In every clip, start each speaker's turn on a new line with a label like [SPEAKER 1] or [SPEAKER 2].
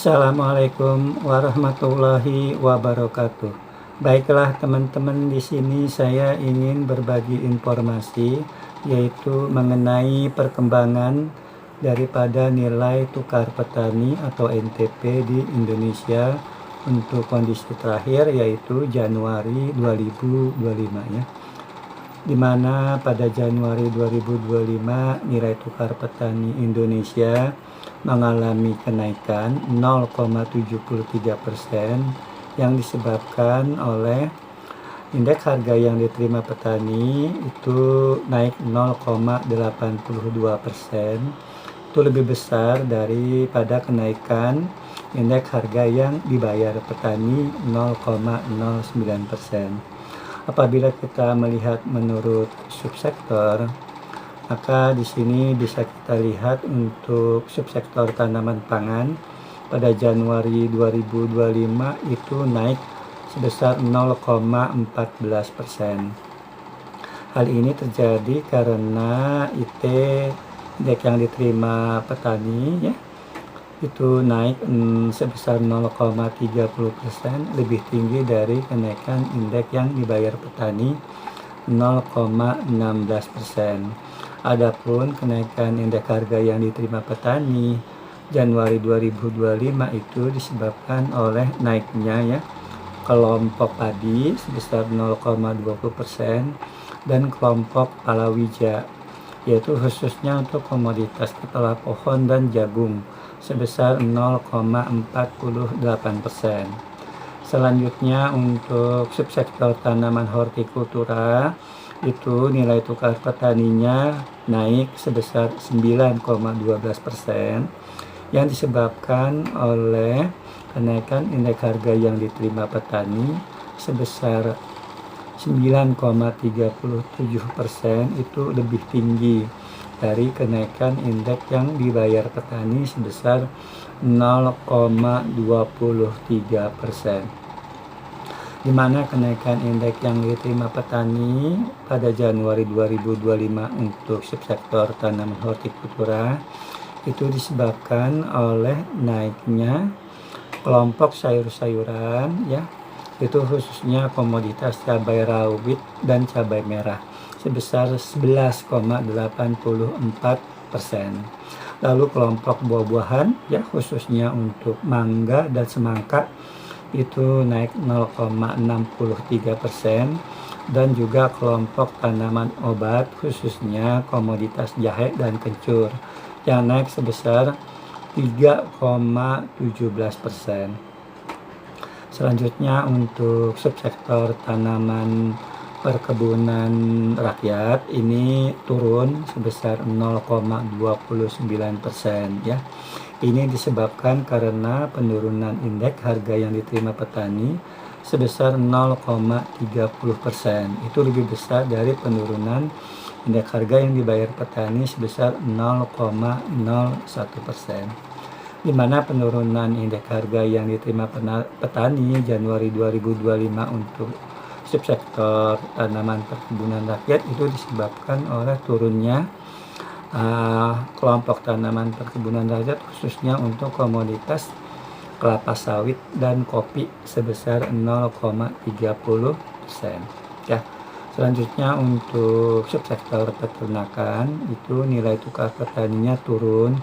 [SPEAKER 1] Assalamualaikum warahmatullahi wabarakatuh. Baiklah teman-teman, di sini saya ingin berbagi informasi yaitu mengenai perkembangan daripada nilai tukar petani atau NTP di Indonesia untuk kondisi terakhir yaitu Januari 2025 ya. Di mana pada Januari 2025 nilai tukar petani Indonesia mengalami kenaikan 0,73% yang disebabkan oleh indeks harga yang diterima petani itu naik 0,82%. Itu lebih besar daripada kenaikan indeks harga yang dibayar petani 0,09%. Apabila kita melihat menurut subsektor, maka di sini bisa kita lihat untuk subsektor tanaman pangan pada Januari 2025 itu naik sebesar 0,14%. Hal ini terjadi karena indeks yang diterima petani ya itu naik sebesar 0,30%, lebih tinggi dari kenaikan indeks yang dibayar petani 0,16%. Adapun kenaikan indeks harga yang diterima petani Januari 2025 itu disebabkan oleh naiknya ya kelompok padi sebesar 0,20% dan kelompok palawija, yaitu khususnya untuk komoditas kepala pohon dan jagung sebesar 0,48%. Selanjutnya untuk subsektor tanaman hortikultura itu nilai tukar petaninya naik sebesar 9,12% yang disebabkan oleh kenaikan indeks harga yang diterima petani sebesar 9,37%, itu lebih tinggi dari kenaikan indeks yang dibayar petani sebesar 0,23%. Di mana kenaikan indeks yang diterima petani pada Januari 2025 untuk subsektor tanaman hortikultura itu disebabkan oleh naiknya kelompok sayur-sayuran ya, itu khususnya komoditas cabai rawit dan cabai merah sebesar 11,84%. Lalu kelompok buah-buahan ya khususnya untuk mangga dan semangka itu naik 0,63%, dan juga kelompok tanaman obat khususnya komoditas jahe dan kencur yang naik sebesar 3,17%. Selanjutnya untuk subsektor tanaman perkebunan rakyat ini turun sebesar 0,29% ya. Ini disebabkan karena penurunan indeks harga yang diterima petani sebesar 0,30%. Itu lebih besar dari penurunan indeks harga yang dibayar petani sebesar 0,01%. Di mana penurunan indeks harga yang diterima petani Januari 2025 untuk subsektor tanaman perkebunan rakyat itu disebabkan oleh turunnya kelompok tanaman perkebunan rakyat khususnya untuk komoditas kelapa sawit dan kopi sebesar 0,30% ya. Selanjutnya untuk subsektor peternakan itu nilai tukar petaninya turun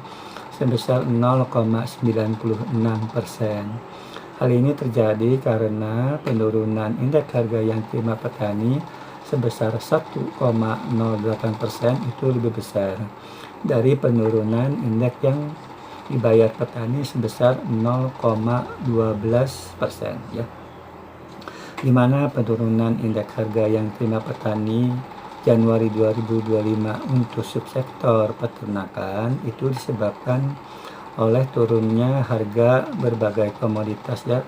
[SPEAKER 1] sebesar 0,96%. Hal ini terjadi karena penurunan indeks harga yang diterima petani sebesar 1,08% itu lebih besar dari penurunan indeks yang dibayar petani sebesar 0,12% ya. Di mana penurunan indeks harga yang diterima petani Januari 2025 untuk subsektor peternakan itu disebabkan oleh turunnya harga berbagai komoditas ya,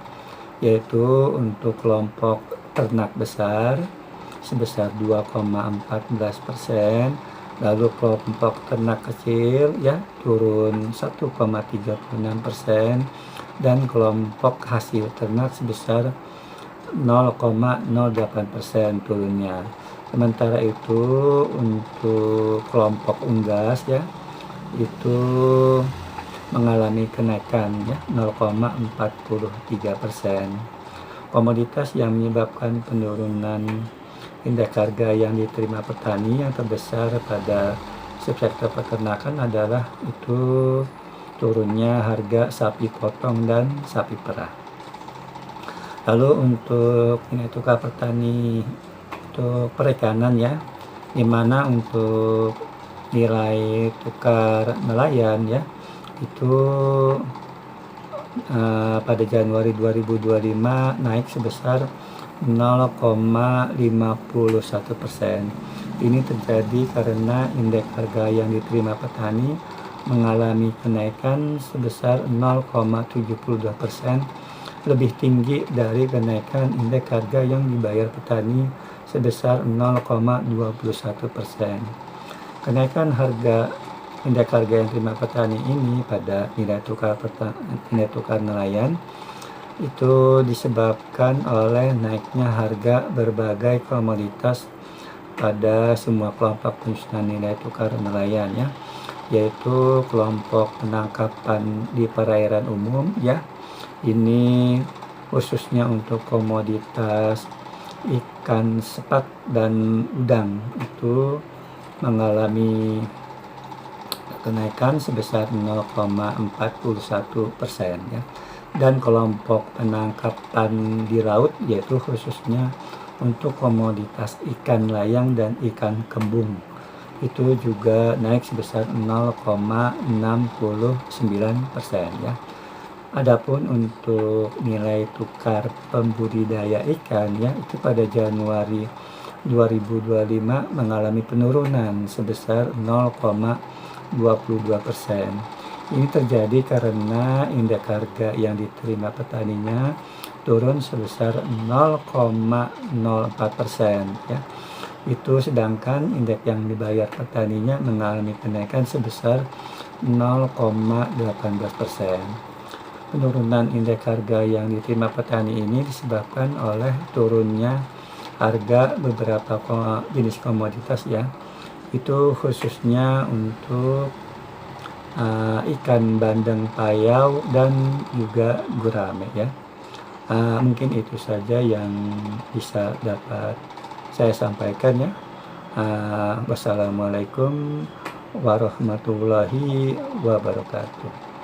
[SPEAKER 1] yaitu untuk kelompok ternak besar sebesar 2,14%, lalu kelompok ternak kecil ya turun 1,36%, dan kelompok hasil ternak sebesar 0,08% turunnya. Sementara itu untuk kelompok unggas ya itu mengalami kenaikan ya 0,43%. Komoditas yang menyebabkan penurunan indeks harga yang diterima petani yang terbesar pada subsektor peternakan adalah itu turunnya harga sapi potong dan sapi perah. Lalu untuk nilai tukar petani untuk perikanan ya, dimana untuk nilai tukar nelayan ya itu pada Januari 2025 naik sebesar 0,51%. Ini terjadi karena indeks harga yang diterima petani mengalami kenaikan sebesar 0,72%, lebih tinggi dari kenaikan indeks harga yang dibayar petani sebesar 0,21%. Kenaikan harga indeks harga yang diterima petani ini pada nilai tukar nelayan itu disebabkan oleh naiknya harga berbagai komoditas pada semua kelompok penyusunan nilai tukar nelayan ya, yaitu kelompok penangkapan di perairan umum ya. Ini khususnya untuk komoditas ikan sepat dan udang itu mengalami kenaikan sebesar 0,41% ya. Dan kelompok penangkapan di laut yaitu khususnya untuk komoditas ikan layang dan ikan kembung itu juga naik sebesar 0,69% ya. Adapun untuk nilai tukar pembudidaya ikan ya itu pada Januari 2025 mengalami penurunan sebesar 0,22%. Ini terjadi karena indeks harga yang diterima petaninya turun sebesar 0,04% ya. Itu sedangkan indeks yang dibayar petaninya mengalami kenaikan sebesar 0,18%. Penurunan indeks harga yang diterima petani ini disebabkan oleh turunnya harga beberapa jenis komoditas ya. Itu khususnya untuk ikan bandeng payau dan juga gurame ya. Mungkin itu saja yang bisa dapat saya sampaikan ya. Wassalamualaikum warahmatullahi wabarakatuh.